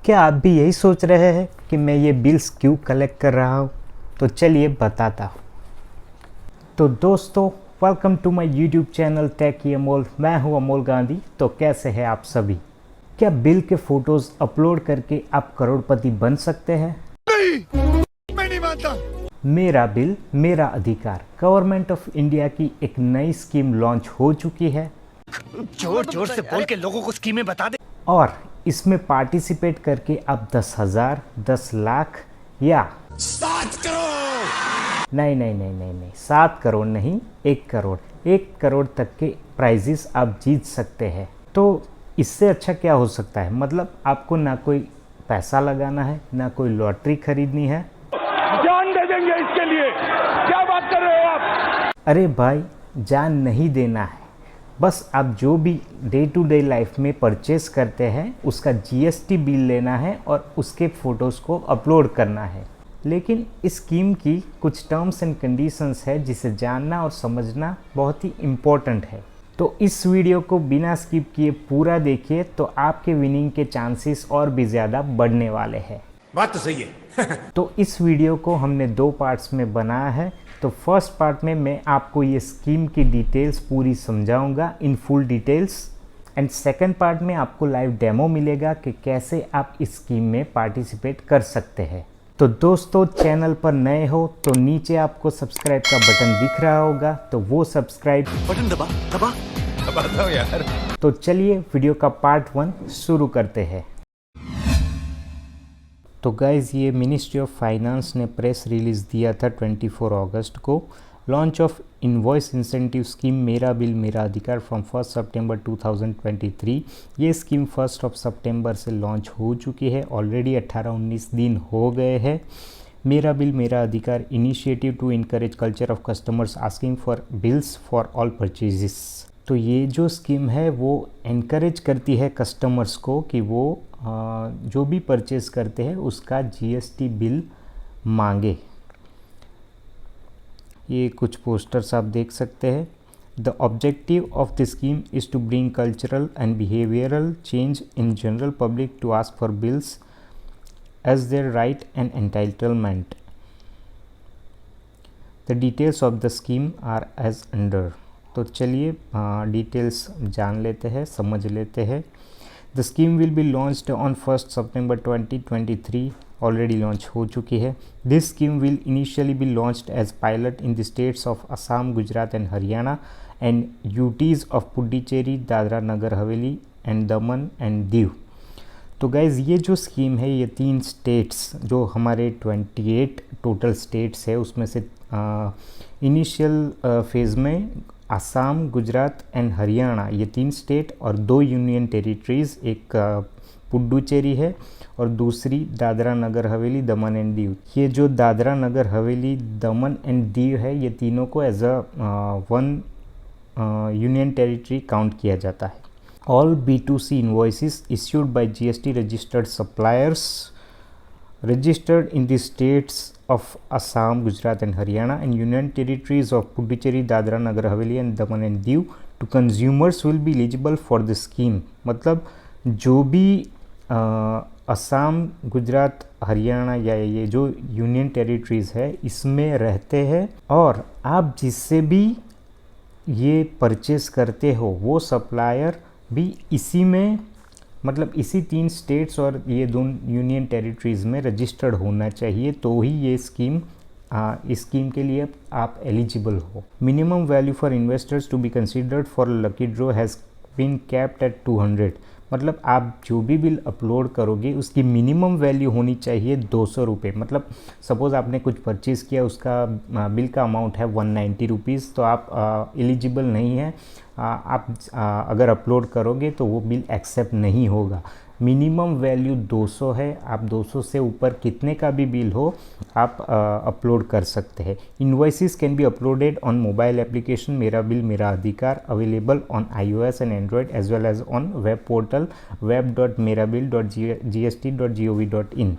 क्या आप भी यही सोच रहे हैं कि मैं ये बिल्स क्यों कलेक्ट कर रहा हूँ? तो चलिए बताता हूँ। तो दोस्तों, welcome to my YouTube channel techy Amol. मैं हूँ अमोल गांधी। तो कैसे हैं आप सभी? क्या बिल के फोटोज़ अपलोड करके आप करोड़पति बन सकते हैं? नहीं, मैं नहीं मानता। मेरा बिल मेरा अधिकार गवर्नमेंट ऑफ इंडिया की एक नई स्कीम लॉन्च हो चुकी है। जोर जोर से बोल के लोगों को स्कीमें बता दे। और इसमें पार्टिसिपेट करके आप 10,000, 10 लाख या 7 करोड़। नहीं, 7 करोड़ नहीं, 1 करोड़, 1 करोड़ तक के प्राइजेस आप जीत सकते हैं। तो इससे अच्छा क्या हो सकता है? मतलब आपको ना कोई पैसा लगाना है, ना कोई लॉटरी खरीदनी है। जान दे देंगे इसके लिए। क्या बात कर रहे हो आप? अरे भाई, जान नहीं देना है। बस आप जो भी डे टू डे लाइफ में परचेस करते हैं उसका जीएसटी बिल लेना है और उसके फ़ोटोज़ को अपलोड करना है। लेकिन इस स्कीम की कुछ टर्म्स एंड कंडीशंस है जिसे जानना और समझना बहुत ही इम्पोर्टेंट है। तो इस वीडियो को बिना स्किप किए पूरा देखिए तो आपके विनिंग के चांसेस और भी ज़्यादा बढ़ने वाले हैं। बात तो सही है। तो इस वीडियो को हमने 2 पार्ट्स में बनाया है। तो फर्स्ट पार्ट में मैं आपको ये स्कीम की डिटेल्स पूरी समझाऊंगा in full details, and second part में आपको लाइव डेमो मिलेगा कि कैसे आप इस स्कीम में पार्टिसिपेट कर सकते हैं। तो दोस्तों, चैनल पर नए हो तो नीचे आपको सब्सक्राइब का बटन दिख रहा होगा, तो वो सब्सक्राइब बटन दबा दबा दबा दो यार। तो चलिए वीडियो का पार्ट 1 शुरू करते हैं। तो गाइज़, ये मिनिस्ट्री ऑफ फाइनेंस ने प्रेस रिलीज़ दिया था 24 अगस्त को। Launch of invoice incentive scheme मेरा बिल मेरा अधिकार फ्रॉम 1 सितंबर 2023। ये स्कीम 1 सितंबर से लॉन्च हो चुकी है। ऑलरेडी 18-19 दिन हो गए हैं। मेरा bill Mera Adhikaar initiative to encourage culture of customers asking for bills for all purchases. तो ये जो स्कीम है वो एनकरेज करती है कस्टमर्स को कि वो जो भी परचेज़ करते हैं उसका जीएसटी बिल मांगे। ये कुछ पोस्टर्स आप देख सकते हैं। The objective of the scheme is to bring cultural and behavioural change in general public to ask for bills as their right and entitlement. The details of the scheme are as under. तो चलिए details जान लेते हैं, समझ लेते हैं। The scheme will be launched on 1 September 2023। Already launch हो चुकी है। This scheme will initially be launched as pilot in the states of Assam, Gujarat and Haryana and UTs of Puducherry, Dadra Nagar Haveli and Daman and Diu. तो गाइज़, ये जो स्कीम है ये 3 स्टेट्स, जो हमारे 28 टोटल स्टेट्स है उसमें से इनिशियल फेज़ में असम, गुजरात एंड हरियाणा, ये 3 स्टेट और 2 यूनियन टेरिटरीज़, एक पुडुचेरी है और दूसरी दादरा नगर हवेली, दमन एंड दीव। ये जो दादरा नगर हवेली, दमन एंड दीव है, ये तीनों को as a 1 union territory count किया जाता है। All B2C invoices issued by GST registered suppliers registered in the states of Assam, Gujarat and Haryana and Union Territories of Puducherry, Dadra Nagar Haveli and Daman and Diu to consumers will be eligible for the scheme। मतलब जो भी असम, गुजरात, हरियाणा या ये जो union territories है इसमें रहते हैं और आप जिससे भी ये परचेस करते हो वो सप्लायर भी इसी में, मतलब इसी 3 स्टेट्स और ये 2 यूनियन टेरिटरीज़ में रजिस्टर्ड होना चाहिए, तो ही ये स्कीम इस स्कीम के लिए आप एलिजिबल हो। Minimum value for investors to be considered for lucky draw has been capped at 200। मतलब आप जो भी बिल अपलोड करोगे उसकी मिनिमम वैल्यू होनी चाहिए 200 रुपये। मतलब सपोज़ आपने कुछ परचेज़ किया, उसका बिल का अमाउंट है 190 रुपीज़, तो आप एलिजिबल नहीं है। आप अगर अपलोड करोगे तो वो बिल एक्सेप्ट नहीं होगा। मिनिमम वैल्यू 200 है। आप 200 से ऊपर कितने का भी बिल हो आप अपलोड कर सकते हैं। Invoices can be uploaded on mobile application Mera bill Mera Adhikaar, available on iOS and android as well as on web portal web.merabill.gst.gov.in।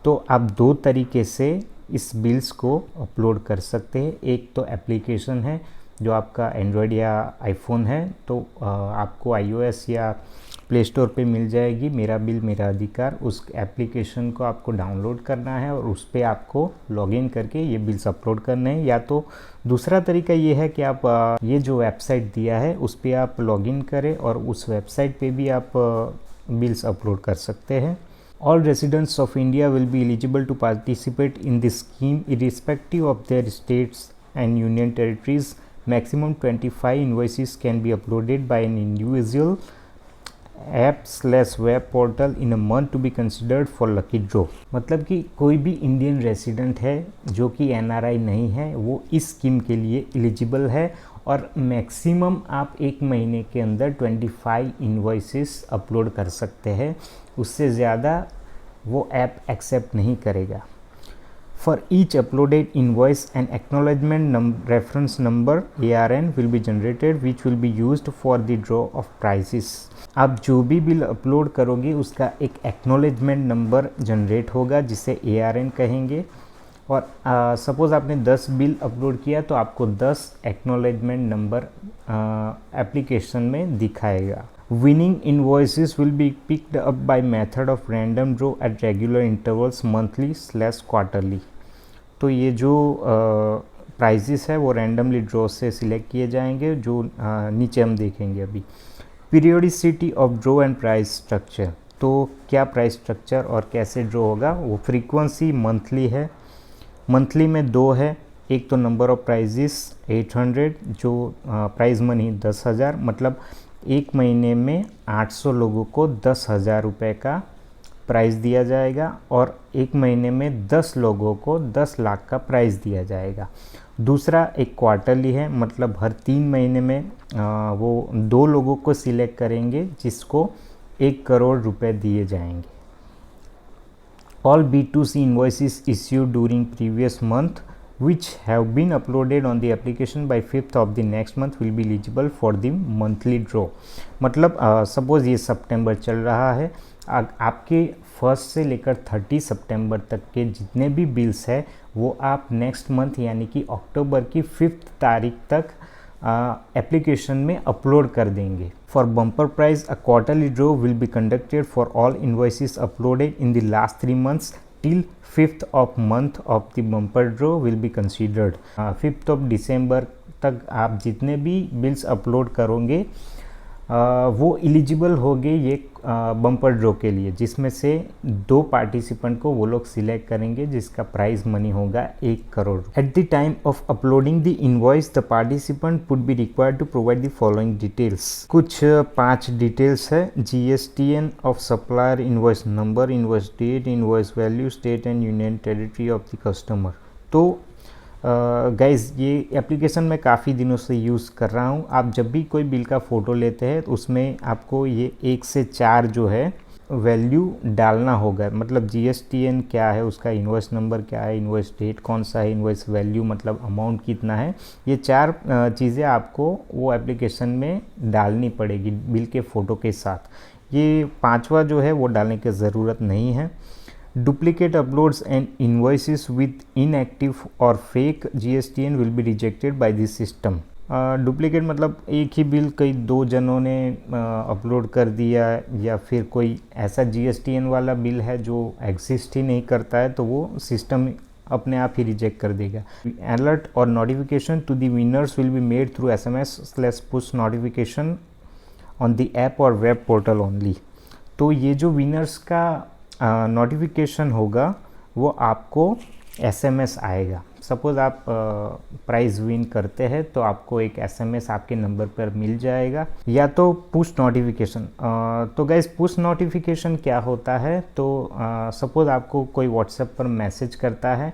तो आप 2 तरीके से इस बिल्स को अपलोड कर सकते हैं। एक तो एप्लीकेशन है जो आपका एंड्रॉयड या आईफोन है, तो आपको iOS या प्ले स्टोर पे मिल जाएगी, मेरा बिल मेरा अधिकार। उस एप्लीकेशन को आपको डाउनलोड करना है और उस पर आपको लॉगिन करके ये बिल्स अपलोड करने हैं। या तो दूसरा तरीका ये है कि आप ये जो वेबसाइट दिया है उस पर आप लॉगिन करें और उस वेबसाइट पे भी आप बिल्स अपलोड कर सकते हैं। All residents of India will be eligible to participate in this scheme irrespective of their states and union territories. Maximum 25 invoices can be uploaded by an individual app/web portal in a month to be considered for lucky draw। मतलब कि कोई भी Indian resident है जो कि NRI नहीं है वो इस स्कीम के लिए एलिजिबल है और मैक्सिमम आप एक महीने के अंदर 25 इन्वॉइसेस अपलोड कर सकते हैं, उससे ज़्यादा वो ऐप एक्सेप्ट नहीं करेगा। For each uploaded invoice and acknowledgement reference number ARN will be generated which will be used for the draw of prizes. आप जो भी बिल अपलोड करोगे उसका एक एक्नॉलेजमेंट नंबर जनरेट होगा जिसे ARN कहेंगे। और सपोज़ आपने 10 बिल अपलोड किया तो आपको 10 एक्नॉलेजमेंट नंबर एप्लीकेशन में दिखाएगा। Winning invoices will be picked up by method of random draw at regular intervals monthly/quarterly। तो ये जो प्राइजेस है वो रैंडमली ड्रॉ से सिलेक्ट किए जाएंगे, जो नीचे हम देखेंगे अभी। Periodicity of draw and price structure, तो क्या प्राइस स्ट्रक्चर और कैसे ड्रॉ होगा। वो फ्रीक्वेंसी मंथली है, मंथली में 2 है। एक तो नंबर ऑफ प्राइजेस 800, जो प्राइज मनी 10,000, मतलब एक महीने में 800 लोगों को 10,000 रुपये का प्राइज़ दिया जाएगा और एक महीने में 10 लोगों को 10 लाख का प्राइज़ दिया जाएगा। दूसरा एक क्वार्टरली है, मतलब हर 3 महीने में वो 2 लोगों को सिलेक्ट करेंगे जिसको 1 करोड़ रुपए दिए जाएंगे। All B2C invoices issued during previous month which have been uploaded on the application by 5th of the next month will be eligible for the monthly draw। मतलब सपोज़ ये सितंबर चल रहा है, आपके 1 से लेकर 30 सितंबर तक के जितने भी बिल्स है वो आप नेक्स्ट मंथ यानी कि अक्टूबर की 5th तारीख तक एप्लीकेशन में अपलोड कर देंगे। For bumper prize a quarterly draw will be conducted for all invoices uploaded in the last 3 months till 5th of month of the bumper draw will be considered। 5th of December तक आप जितने भी bills upload करोगे वो eligible होंगे ये bumper draw के लिए, जिसमें से 2 पार्टिसिपेंट को वो लोग सिलेक्ट करेंगे जिसका प्राइज मनी होगा 1 crore. At the time of uploading the invoice the participant would be required to provide the following details. कुछ 5 डिटेल्स है। GSTN of supplier, invoice number, invoice date, invoice value, state and union territory of the customer. तो guys ये application मैं काफ़ी दिनों से use कर रहा हूँ। आप जब भी कोई बिल का फ़ोटो लेते हैं तो उसमें आपको ये 1 से 4 जो है वैल्यू डालना होगा। मतलब GSTN क्या है, उसका इनवॉइस नंबर क्या है, इनवॉइस डेट कौन सा है, इनवॉइस वैल्यू मतलब अमाउंट कितना है, ये 4 चीज़ें आपको वो एप्लीकेशन में डालनी पड़ेगी बिल के फ़ोटो के साथ। ये 5वां जो है वो डालने की ज़रूरत नहीं है। Duplicate uploads and invoices with inactive or fake GSTN will be rejected by this system। Duplicate मतलब एक ही बिल कई 2 जनों ने अपलोड कर दिया या फिर कोई ऐसा GSTN वाला बिल है जो एग्जिस्ट ही नहीं करता है तो वो सिस्टम अपने आप ही रिजेक्ट कर देगा। अलर्ट और notification to the winners will be made through SMS/push notification on the app और वेब पोर्टल ओनली। तो ये जो विनर्स का नोटिफिकेशन होगा वो आपको SMS आएगा। सपोज़ आप प्राइज़ विन करते हैं तो आपको एक SMS आपके नंबर पर मिल जाएगा, या तो पुश नोटिफिकेशन। तो गाइस पुश नोटिफिकेशन क्या होता है, तो सपोज़ आपको कोई व्हाट्सएप पर मैसेज करता है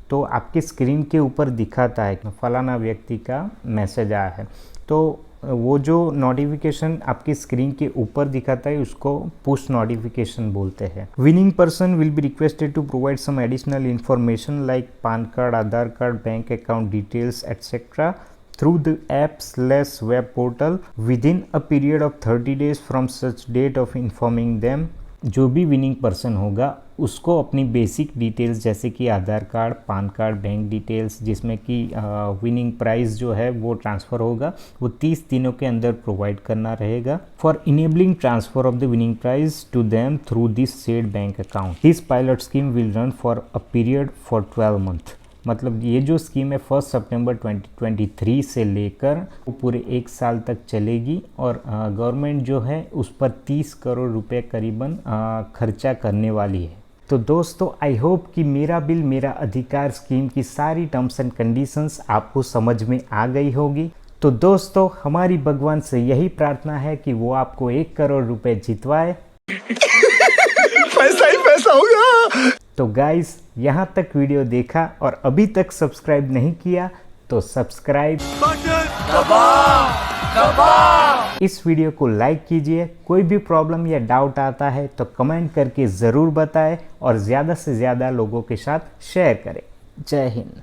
तो आपकी स्क्रीन के ऊपर दिखाता है कि फलाना व्यक्ति का मैसेज आया है, तो वो जो नोटिफिकेशन आपकी स्क्रीन के ऊपर दिखाता है उसको पुश नोटिफिकेशन बोलते हैं। Winning person will be requested to provide some additional information like PAN card, Aadhaar card, bank account details etcetera through the app web portal within a period of 30 days from such date of informing them. जो भी winning person होगा उसको अपनी basic details जैसे कि Aadhaar card, PAN card, bank details, जिसमें कि winning price जो है वो ट्रांसफ़र होगा, वो 30 दिनों के अंदर प्रोवाइड करना रहेगा। For enabling transfer of the winning prize to them through this said bank account, this pilot scheme will run for a period for 12 month. मतलब ये जो स्कीम है 1 सितंबर 2023 से लेकर वो पूरे 1 साल तक चलेगी और गवर्नमेंट जो है उस पर 30 करोड़ रुपए करीबन खर्चा करने वाली है। तो दोस्तों आई होप कि मेरा बिल मेरा अधिकार स्कीम की सारी टर्म्स एंड कंडीशंस आपको समझ में आ गई होगी। तो दोस्तों हमारी भगवान से यही प्रार्थना है कि वो आपको 1 करोड़ रुपए जितवाए। पैसा ही पैसा होगा। तो गाइस यहाँ तक वीडियो देखा और अभी तक सब्सक्राइब नहीं किया तो सब्सक्राइब इस वीडियो को लाइक कीजिए। कोई भी प्रॉब्लम या डाउट आता है तो कमेंट करके ज़रूर बताएं और ज़्यादा से ज़्यादा लोगों के साथ शेयर करें। जय हिंद।